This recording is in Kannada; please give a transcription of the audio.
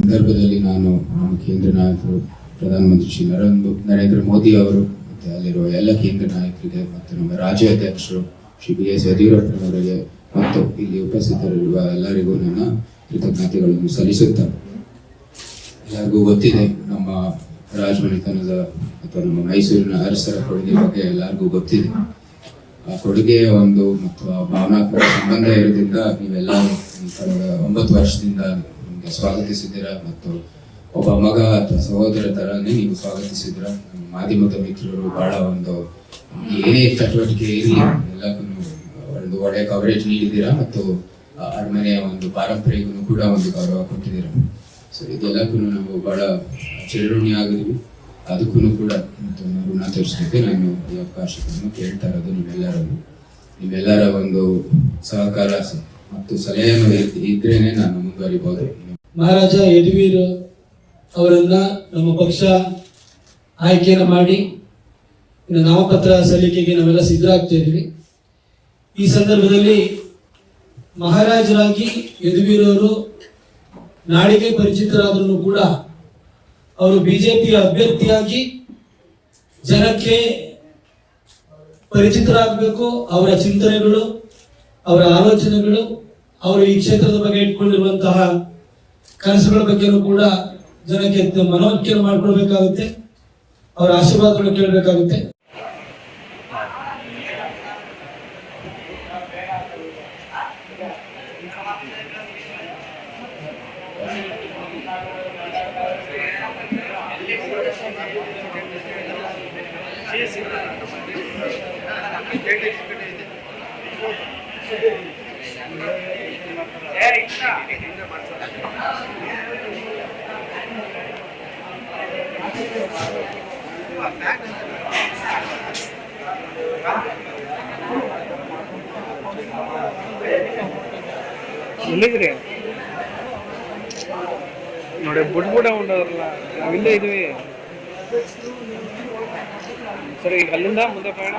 ಸಂದರ್ಭದಲ್ಲಿ ನಾನು ನಮ್ಮ ಕೇಂದ್ರ ನಾಯಕರು ಪ್ರಧಾನಮಂತ್ರಿ ಶ್ರೀ ನರೇಂದ್ರ ಮೋದಿ ಅವರು ಮತ್ತು ಅಲ್ಲಿರುವ ಎಲ್ಲ ಕೇಂದ್ರ ನಾಯಕರಿಗೆ ಮತ್ತು ನಮ್ಮ ರಾಜ್ಯ ಅಧ್ಯಕ್ಷರು ಶ್ರೀ BS ಯಡಿಯೂರಪ್ಪನವರಿಗೆ ಮತ್ತು ಇಲ್ಲಿ ಉಪಸ್ಥಿತರಿರುವ ಎಲ್ಲರಿಗೂ ನನ್ನ ಕೃತಜ್ಞತೆಗಳನ್ನು ಸಲ್ಲಿಸುತ್ತಾರೆ. ಎಲ್ಲರಿಗೂ ಗೊತ್ತಿದೆ ನಮ್ಮ ರಾಜಮನೆತನದ ಅಥವಾ ನಮ್ಮ ಮೈಸೂರಿನ ಅರಸರ ಕೊಡುಗೆ ಬಗ್ಗೆ ಎಲ್ಲರಿಗೂ ಗೊತ್ತಿದೆ. ಆ ಕೊಡುಗೆಯ ಒಂದು ಮತ್ತು ಆ ಭಾವನಾತ್ಮಕ ಸಂಬಂಧ ಇರೋದ್ರಿಂದ ನೀವೆಲ್ಲ ಕಳೆದ 9 ವರ್ಷದಿಂದ ನಿಮಗೆ ಸ್ವಾಗತಿಸಿದ್ದೀರಾ ಮತ್ತು ಒಬ್ಬ ಮಗ ಅಥವಾ ಸಹೋದರ ತರನೇ ನೀವು ಸ್ವಾಗತಿಸಿದ್ರ. ಮಾಧ್ಯಮದ ಮಿತ್ರರು ಬಹಳ ಒಂದು ಏನೇ ಚಟುವಟಿಕೆ ಇರಲಿ ಎಲ್ಲಕ್ಕೂ ಒಂದು ಒಳ್ಳೆಯ ಕವರೇಜ್ ನೀಡಿದ್ದೀರಾ ಮತ್ತು ಅರಮನೆಯ ಒಂದು ಪಾರಂಪರೆಗೂ ಕೂಡ ಒಂದು ಗೌರವ ಕೊಟ್ಟಿದ್ದೀರಾ. ಸೊ ಇದೆಲ್ಲಕ್ಕೂ ನಾವು ಬಹಳ ಚಿರಋಣಿ ಆಗಿದ್ವಿ. ಅದಕ್ಕೂ ಕೂಡ ಋಣ ತೀರಿಸಲಿಕ್ಕೆ ನಾನು ಈ ಅವಕಾಶವನ್ನು ಕೇಳ್ತಾ ಇರೋದು ನಿಮ್ಮೆಲ್ಲರ ಒಂದು ಸಹಕಾರ ಮತ್ತು ಸಲಹೆಯನ್ನು ಇದ್ರೇನೆ ನಾನು ಮುಂದುವರಿಬಹುದು. ಮಹಾರಾಜ ಯದುವೀರ್ ಅವರನ್ನ ನಮ್ಮ ಪಕ್ಷ ಆಯ್ಕೆಯನ್ನು ಮಾಡಿ ಇನ್ನು ನಾಮಪತ್ರ ಸಲ್ಲಿಕೆಗೆ ನಾವೆಲ್ಲ ಸಿದ್ಧರಾಗ್ತಾ ಇದ್ದೀವಿ. ಈ ಸಂದರ್ಭದಲ್ಲಿ ಮಹಾರಾಜರಾಗಿ ಯದುವೀರ್ ಅವರು ನಾಡಿಗೆ ಪರಿಚಿತರಾದರೂ ಕೂಡ ಅವರು ಬಿಜೆಪಿಯ ಅಭ್ಯರ್ಥಿಯಾಗಿ ಜನಕ್ಕೆ ಪರಿಚಿತರಾಗಬೇಕು. ಅವರ ಚಿಂತನೆಗಳು, ಅವರ ಆಲೋಚನೆಗಳು, ಅವರು ಈ ಕ್ಷೇತ್ರದ ಬಗ್ಗೆ ಇಟ್ಕೊಂಡಿರುವಂತಹ ಕನಸುಗಳ ಬಗ್ಗೆನೂ ಕೂಡ ಜನಕ್ಕೆ ಮನವರಿಕೆ ಮಾಡಿಕೊಳ್ಬೇಕಾಗುತ್ತೆ. ಅವರ ಆಶೀರ್ವಾದಗಳು ಕೇಳಬೇಕಾಗುತ್ತೆ. ಎಲ್ಲಿದ್ರಿ ನೋಡಿ ಬುಡ್ಬುಡ ಉಂಟದ್ರಲ್ಲ, ನಾವಿಲ್ಲೇ ಇದೀವಿ ಸರಿ. ಈಗ ಅಲ್ಲಿಂದ ಮುಂದೆ ಪಯಣ.